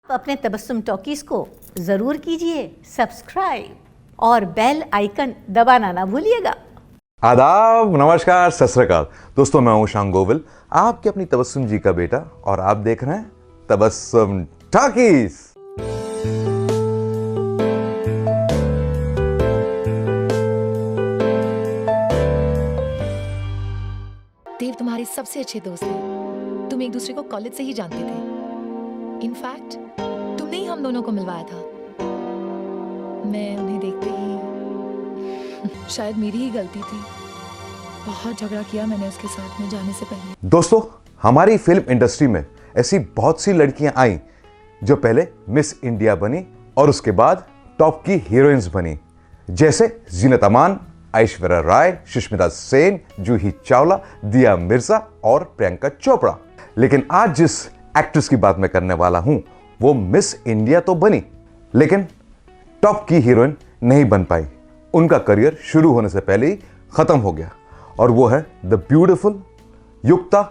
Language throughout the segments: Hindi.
अपने तबस्सुम टॉकीज को जरूर कीजिए सब्सक्राइब और बेल आइकन दबाना ना भूलिएगा। आदाब, नमस्कार, सत श्री अकाल। दोस्तों, मैं हूं शांग गोविल, आपके अपनी तबस्सुम जी का बेटा, और आप देख रहे हैं तबस्सुम टॉकीज। देव तुम्हारे सबसे अच्छे दोस्त हैं। तुम एक दूसरे को कॉलेज से ही जानते थे। इनफैक्ट तुमने ही हम दोनों को मिलवाया था। मैं उन्हें देखते ही शायद मेरी ही गलती थी। बहुत झगड़ा किया मैंने उसके साथ में जाने से पहले। दोस्तों, हमारी फिल्म इंडस्ट्री में ऐसी बहुत सी लड़कियां आई जो पहले मिस इंडिया बनी और उसके बाद टॉप की हीरोइंस बनी, जैसे जीनत अमान, ऐश्वर्या राय, सुष्मिता सेन, जूही चावला, दिया मिर्जा और प्रियंका चोपड़ा। लेकिन आज जिस एक्ट्रेस की बात मैं करने वाला हूं वो मिस इंडिया तो बनी, लेकिन टॉप की हीरोइन नहीं बन पाई। उनका करियर शुरू होने से पहले ही खत्म हो गया, और वो है द ब्यूटीफुल युक्ता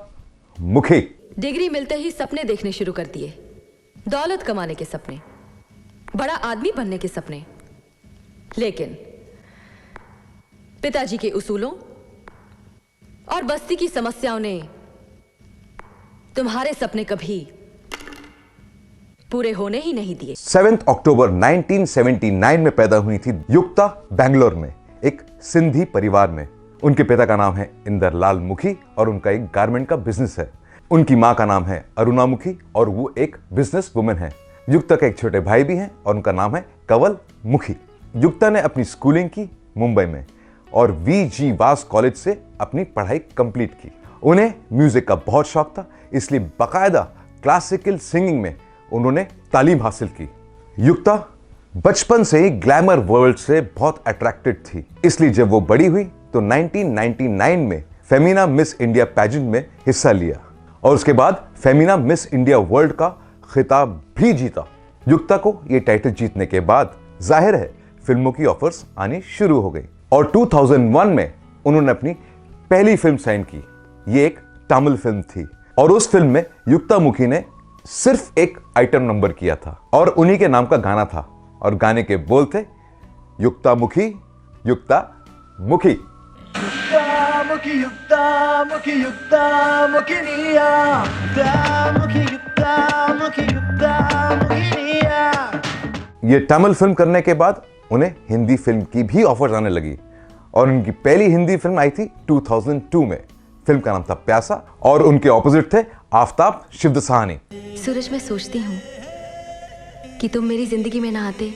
मुखी। डिग्री मिलते ही सपने देखने शुरू कर दिए। दौलत कमाने के सपने, बड़ा आदमी बनने के सपने। लेकिन पिताजी के उसूलों और बस्ती की समस्याओं ने तुम्हारे सपने कभी पूरे होने ही नहीं दिए। 7 अक्टूबर 1979 में पैदा हुई थी युक्ता बेंगलोर में, एक सिंधी परिवार में। उनके पिता का नाम है इंदरलाल मुखी और उनका एक गारमेंट का बिजनेस है। उनकी मां का नाम है अरुणा मुखी और वो एक बिजनेस वुमेन है। युक्ता के एक छोटे भाई भी हैं और उनका नाम है कंवल मुखी। युक्ता ने अपनी स्कूलिंग की मुंबई में और वी.जी. वास कॉलेज से अपनी पढ़ाई कंप्लीट की। उन्हें म्यूजिक का बहुत शौक था, इसलिए बाकायदा क्लासिकल सिंगिंग में उन्होंने तालीम हासिल की। युक्ता बचपन से ही ग्लैमर वर्ल्ड से बहुत अट्रैक्टेड थी, इसलिए जब वो बड़ी हुई तो 1999 में फेमिना मिस इंडिया पैजेंट में हिस्सा लिया और उसके बाद फेमिना मिस इंडिया वर्ल्ड का खिताब भी जीता। युक्ता को ये टाइटल जीतने के बाद जाहिर है फिल्मों की ऑफर्स आनी शुरू हो गई और 2001 में उन्होंने अपनी पहली फिल्म साइन की। ये एक तमिल फिल्म थी और उस फिल्म में युक्ता मुखी ने सिर्फ एक आइटम नंबर किया था और उन्हीं के नाम का गाना था और गाने के बोल थे युक्ता मुखी, युक्ता मुखी। युक्ता मुखी, युक्ता मुखी, युक्ता मुखिनिया, युक्ता मुखी, युक्ता मुखी, युक्ता मुखिनिया। ये तमिल फिल्म करने के बाद उन्हें हिंदी फिल्म की भी ऑफर आने लगी और उनकी पहली हिंदी फिल्म आई थी 2002 में। फिल्म का नाम था प्यासा और उनके ऑपोजिट थे आफ्ताब शिवदसानी। सूरज, मैं सोचती हूँ कि तुम मेरी जिंदगी में ना आते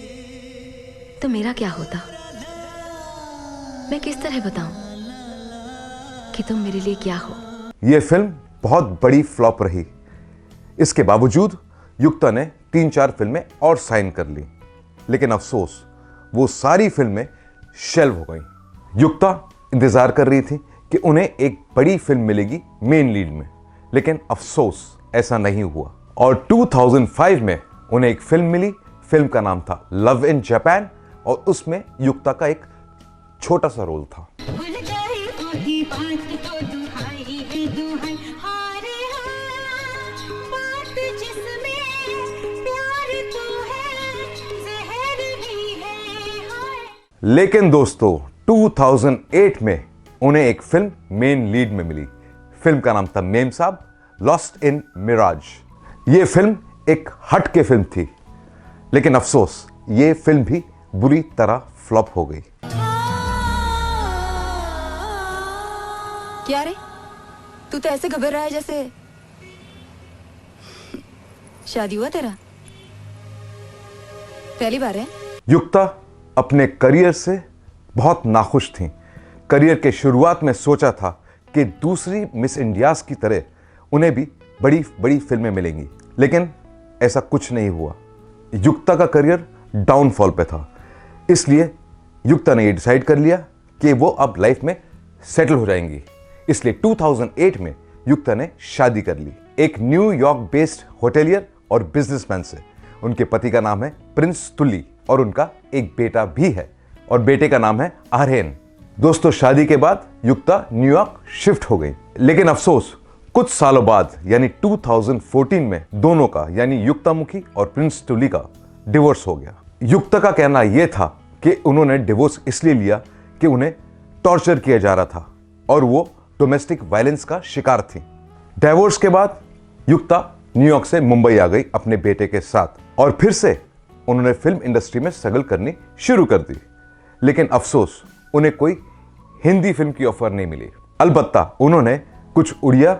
तो मेरा क्या होता। मैं किस तरह बताऊं कि तुम मेरे लिए क्या हो। यह फिल्म बहुत बड़ी फ्लॉप रही। इसके बावजूद युक्ता ने 3-4 फिल्में और साइन कर ली, लेकिन अफसोस वो सारी फिल्में शेल्व हो गई। युक्ता इंतजार कर रही थी कि उन्हें एक बड़ी फिल्म मिलेगी मेन लीड में, लेकिन अफसोस ऐसा नहीं हुआ और 2005 में उन्हें एक फिल्म मिली। फिल्म का नाम था लव इन जापान और उसमें युक्ता का एक छोटा सा रोल था। लेकिन दोस्तों 2008 में उन्हें एक फिल्म मेन लीड में मिली। फिल्म का नाम था मेम साहब, लॉस्ट इन मिराज। यह फिल्म एक हट के फिल्म थी, लेकिन अफसोस ये फिल्म भी बुरी तरह फ्लॉप हो गई। क्या रे, तू तो ऐसे घबरा रहा है जैसे शादी हुआ तेरा, पहली बार है। युक्ता अपने करियर से बहुत नाखुश थी। करियर के शुरुआत में सोचा था कि दूसरी मिस इंडियाज की तरह उन्हें भी बड़ी बड़ी फिल्में मिलेंगी, लेकिन ऐसा कुछ नहीं हुआ। युक्ता का करियर डाउनफॉल पे था, इसलिए युक्ता ने ये डिसाइड कर लिया कि वो अब लाइफ में सेटल हो जाएंगी। इसलिए 2008 में युक्ता ने शादी कर ली एक न्यूयॉर्क बेस्ड होटेलियर और बिजनेसमैन से। उनके पति का नाम है प्रिंस तुली और उनका एक बेटा भी है और बेटे का नाम है आर्यन। दोस्तों, शादी के बाद युक्ता न्यूयॉर्क शिफ्ट हो गई, लेकिन अफसोस कुछ सालों बाद यानी 2014 में दोनों का यानी युक्ता मुखी और प्रिंस टुली का डिवोर्स हो गया। युक्ता का कहना यह था कि उन्होंने डिवोर्स इसलिए लिया कि उन्हें टॉर्चर किया जा रहा था और वो डोमेस्टिक वायलेंस का शिकार थी। डिवोर्स के बाद युक्ता न्यूयॉर्क से मुंबई आ गई अपने बेटे के साथ और फिर से उन्होंने फिल्म इंडस्ट्री में स्ट्रगल करनी शुरू कर दी। लेकिन अफसोस उन्हें कोई हिंदी फिल्म की ऑफर नहीं मिली। अलबत्ता उन्होंने कुछ उड़िया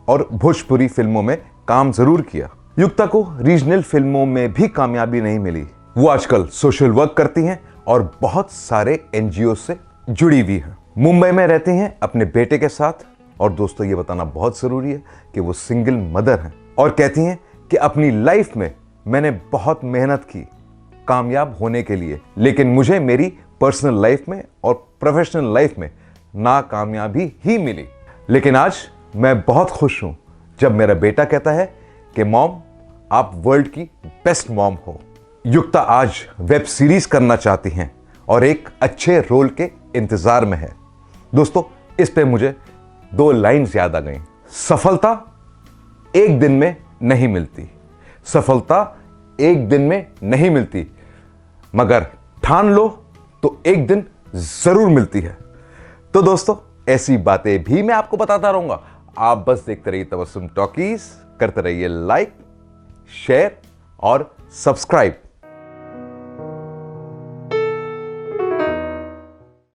और भोजपुरी फिल्मों में काम जरूर किया। युक्ता को रीजनल फिल्मों में भी कामयाबी नहीं मिली। वो आजकल सोशल वर्क करती हैं और बहुत सारे एनजीओ से जुड़ी हुई हैं। मुंबई में रहती हैं अपने बेटे के साथ और दोस्तों ये बताना बहुत जरूरी है कि वो सिंगल मदर हैं और कहती हैं कि अपनी लाइफ में मैंने बहुत मेहनत की कामयाब होने के लिए, लेकिन मुझे मेरी पर्सनल लाइफ में और प्रोफेशनल लाइफ में नाकामयाबी ही मिली। लेकिन आज मैं बहुत खुश हूं जब मेरा बेटा कहता है कि मॉम आप वर्ल्ड की बेस्ट मॉम हो। युक्ता आज वेब सीरीज करना चाहती हैं और एक अच्छे रोल के इंतजार में है। दोस्तों इस पे मुझे 2 लाइन्स याद आ गई। सफलता एक दिन में नहीं मिलती, सफलता एक दिन में नहीं मिलती, मगर ठान लो तो एक दिन जरूर मिलती है। तो दोस्तों ऐसी बातें भी मैं आपको बताता रहूंगा। आप बस देखते रहिए तबस्सुम टॉकीज, करते रहिए लाइक, शेयर और सब्सक्राइब।